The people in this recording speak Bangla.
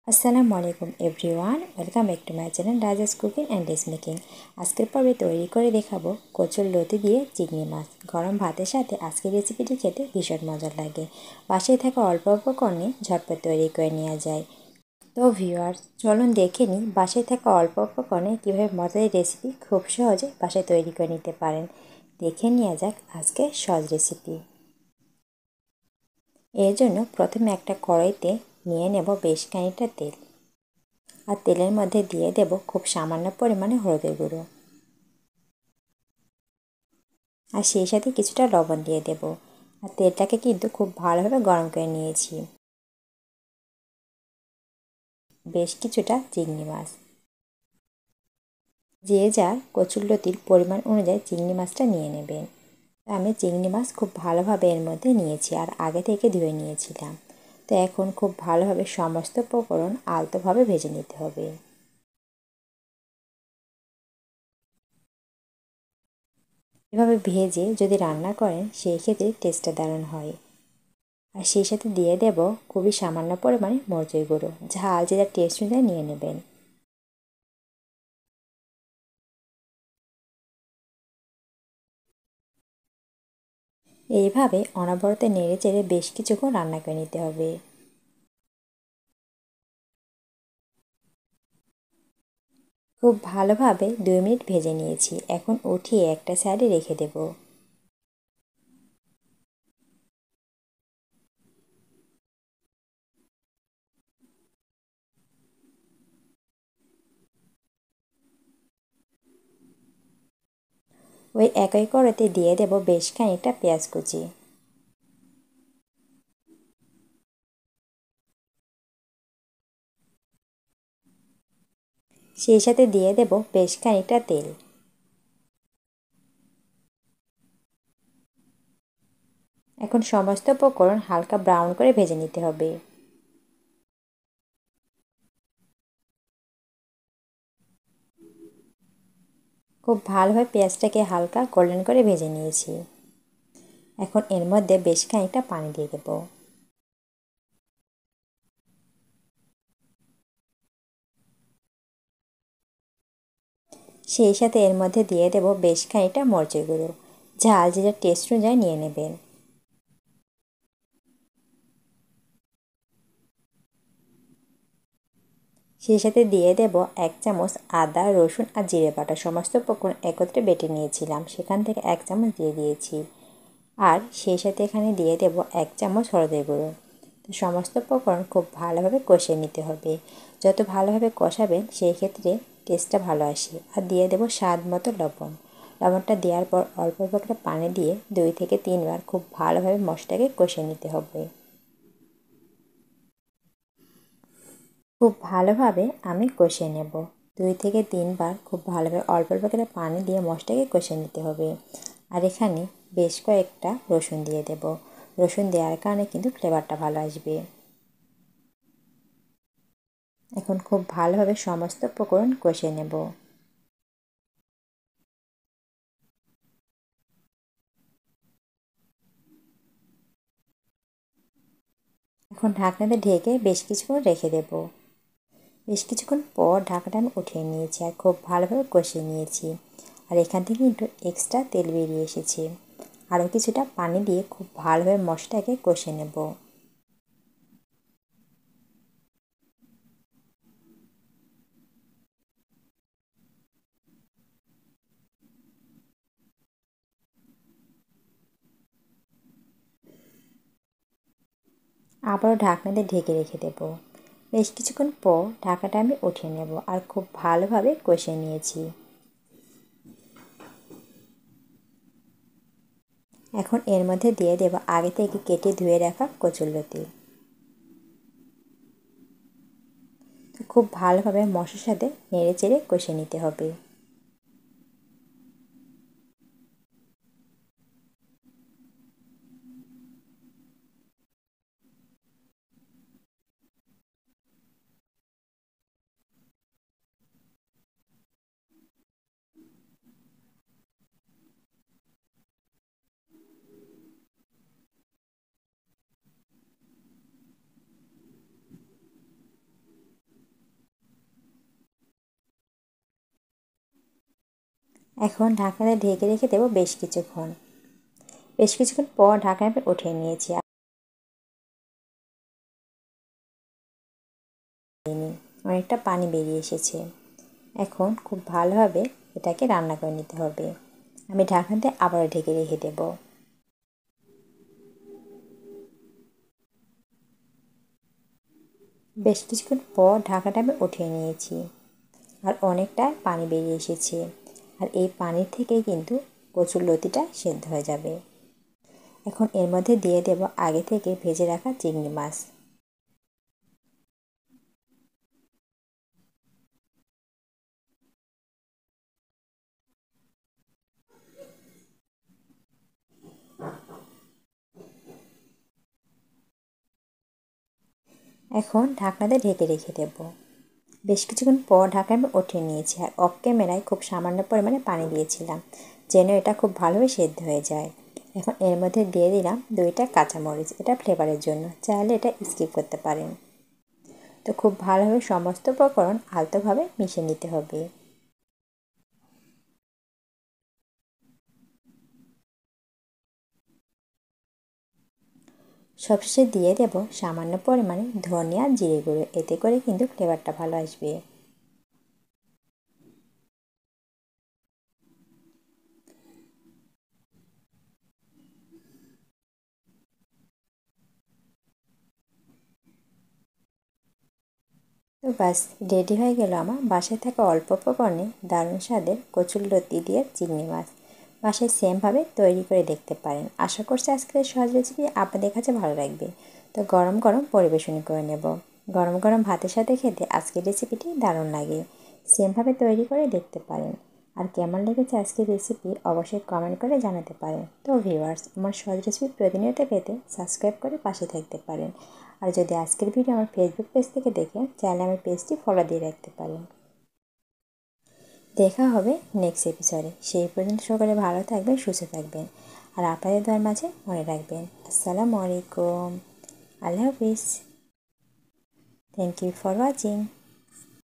আসসালামু আলাইকুম everyone, welcome back to my channel Raja's cooking and dish making. আজকের পর্বে তৈরি করে দেখাবো কচুর লতি দিয়ে চিংড়ি মাছ। গরম ভাতের সাথে আজকের রেসিপিটি খেতে ভীষণ মজা লাগে। বাসায় থাকা অল্প উপকরণে ঝটপট তৈরি করে নেওয়া যায়। তো ভিউয়ার্স, চলুন দেখে নিই বাসায় থাকা অল্প উপকরণে কীভাবে মজার রেসিপি খুব সহজে বাসায় তৈরি করে নিতে পারেন। দেখে নেওয়া যাক আজকে সহজ রেসিপি। এর জন্য প্রথমে একটা কড়াইতে নিয়ে নেব বেশ খানিকটা তেল, আর তেলের মধ্যে দিয়ে দেব খুব সামান্য পরিমাণে হলুদের গুঁড়ো, আর সেই সাথে কিছুটা লবণ দিয়ে দেব। আর তেলটাকে কিন্তু খুব ভালোভাবে গরম করে নিয়েছি। বেশ কিছুটা চিংড়ি মাছ, যে যার কচুরলতির পরিমাণ অনুযায়ী চিংড়ি মাছটা নিয়ে নেবেন। আমি চিংড়ি মাছ খুব ভালোভাবে এর মধ্যে নিয়েছি, আর আগে থেকে ধুয়ে নিয়েছিলাম। তো এখন খুব ভালোভাবে সমস্ত উপকরণ আলতোভাবে ভেজে নিতে হবে। এভাবে ভেজে যদি রান্না করেন সেই ক্ষেত্রে টেস্টটা দারুণ হয়। আর সেই সাথে দিয়ে দেব খুবই সামান্য পরিমাণে মরিচের গুঁড়ো, ঝাল যেটা টেস্ট অনুযায়ী নিয়ে নেবেন। এইভাবে অনবরত নেড়ে চেড়ে বেশ কিছুক্ষণ রান্না করে নিতে হবে। খুব ভালোভাবে 2 মিনিট ভেজে নিয়েছি। এখন উঠিয়ে একটা সাইডে রেখে দেব। ওই একই কড়াইতে দিয়ে দেব বেশ খানিকটা পেঁয়াজ কুচি, সেই সাথে দিয়ে দেব বেশ খানিকটা তেল। এখন সমস্ত উপকরণ হালকা ব্রাউন করে ভেজে নিতে হবে। খুব ভালোভাবে পেঁয়াজটাকে হালকা গোল্ডেন করে ভেজে নিয়েছি। এখন এর মধ্যে বেশ খানিকটা পানি দিয়ে দেব। সেই সাথে এর মধ্যে দিয়ে দেব বেশ খানিকটা মরিচের গুঁড়ো, ঝাল যেটা টেস্ট অনুযায়ী নিয়ে নেবেন। সেই সাথে দিয়ে দেব 1 চামচ আদা, রসুন আর জিরে বাটা। সমস্ত উপকরণ একত্রে বেটে নিয়েছিলাম, সেখান থেকে 1 চামচ দিয়ে দিয়েছি। আর সেই সাথে এখানে দিয়ে দেব 1 চামচ হলুদের গুঁড়ো। তো সমস্ত উপকরণ খুব ভালোভাবে কষিয়ে নিতে হবে। যত ভালোভাবে কষাবেন সেই ক্ষেত্রে টেস্টটা ভালো আসে। আর দিয়ে দেব স্বাদ মতো লবণ। লবণটা দেওয়ার পর অল্প অল্প করে পানি দিয়ে 2 থেকে 3 বার খুব ভালোভাবে মশলাটাকে কষিয়ে নিতে হবে। খুব ভালোভাবে আমি কষিয়ে নেব। 2 থেকে 3 বার খুব ভালোভাবে অল্প অল্প করে পানি দিয়ে মশলাটাকে কষিয়ে নিতে হবে। আর এখানে বেশ কয়েকটা রসুন দিয়ে দেব। রসুন দেওয়ার কারণে কিন্তু ফ্লেভারটা ভালো আসবে। এখন খুব ভালোভাবে সমস্ত উপকরণ কষিয়ে নেব। এখন ঢাকনাতে ঢেকে বেশ কিছুক্ষণ রেখে দেব। বেশ কিছুক্ষণ পর ঢাকাটা আমি উঠিয়ে নিয়েছি, আর খুব ভালোভাবে কষিয়ে নিয়েছি। আর এখান থেকে কিন্তু এক্সট্রা তেল বেরিয়ে এসেছে। আরও কিছুটা পানি দিয়ে খুব ভালোভাবে মশলাটাকে কষে নেব। আবারও ঢাকনাতে ঢেকে রেখে দেব। বেশ কিছুক্ষণ পর ঢাকাটা আমি উঠিয়ে নেব, আর খুব ভালোভাবে কষিয়ে নিয়েছি। এখন এর মধ্যে দিয়ে দেব আগে থেকে কেটে ধুয়ে রাখা কচুরলতি। খুব ভালোভাবে মশলার সাথে নেড়ে চেড়ে কষে নিতে হবে। এখন ঢাকনাটা ঢেকে রেখে দেবো বেশ কিছুক্ষণ পর ঢাকনাটা উঠিয়ে নিয়েছি। অনেকটা পানি বেরিয়ে এসেছে। এখন খুব ভালোভাবে এটাকে রান্না করে নিতে হবে। আমি ঢাকনাতে আবারও ঢেকে রেখে দেব। বেশ কিছুক্ষণ পর ঢাকাটা আমি উঠিয়ে নিয়েছি আর অনেকটা পানি বেরিয়ে এসেছে। আর এই পানির থেকেই কিন্তু কচুরলতিটা সেদ্ধ হয়ে যাবে। এখন এর মধ্যে দিয়ে দেব আগে থেকে ভেজে রাখা চিংড়ি মাছ। এখন ঢাকনাতে ঢেকে রেখে দেব। বেশ কিছুক্ষণ পর ঢাকা আমি উঠিয়ে নিয়েছি আর অফ ক্যামেরায় খুব সামান্য পরিমাণে পানি দিয়েছিলাম যেন এটা খুব ভালোভাবে সেদ্ধ হয়ে যায়। এখন এর মধ্যে দিয়ে দিলাম 2টা কাঁচামরিচ, এটা ফ্লেভারের জন্য, চাইলে এটা স্কিপ করতে পারেন। তো খুব ভালোভাবে সমস্ত উপকরণ আলতোভাবে মিশিয়ে নিতে হবে। সবশেষে দিয়ে দেব সামান্য পরিমাণে ধনিয়া জিরে গুঁড়ো, এতে করে কিন্তু ফ্লেভারটা ভালো আসবে। তো বাস রেডি হয়ে গেল আমার বাসায় থাকা অল্প উপকরণে দারুণ স্বাদের কচুরলতি দিয়ে চিংড়ি মাছ। বাসায় সেমভাবে তৈরি করে দেখতে পারেন। আশা করছি আজকের সহজ রেসিপি আপনাদের কাছে ভালো লাগবে। তো গরম গরম পরিবেশন করে নেব। গরম গরম ভাতের সাথে খেতে আজকের রেসিপিটি দারুণ লাগে। সেমভাবে তৈরি করে দেখতে পারেন। আর কেমন লেগেছে আজকের রেসিপি অবশ্যই কমেন্ট করে জানাতে পারেন। তো ভিউয়ার্স, আমার সহজ রেসিপি প্রতিনিয়ত পেতে সাবস্ক্রাইব করে পাশে থাকতে পারেন। আর যদি আজকের ভিডিও আমার ফেসবুক পেজ থেকে দেখেন, চাইলে আমার পেজটি ফলো দিয়ে রাখতে পারেন। দেখা হবে নেক্সট এপিসোডে। সেই পর্যন্ত সকলে ভালো থাকবেন, সুস্থ থাকবেন। আর আপনাদের দোয়ার মাঝে মনে রাখবেন। আসসালামু আলাইকুম। আল্লাহ হাফিজ। Thank you for watching.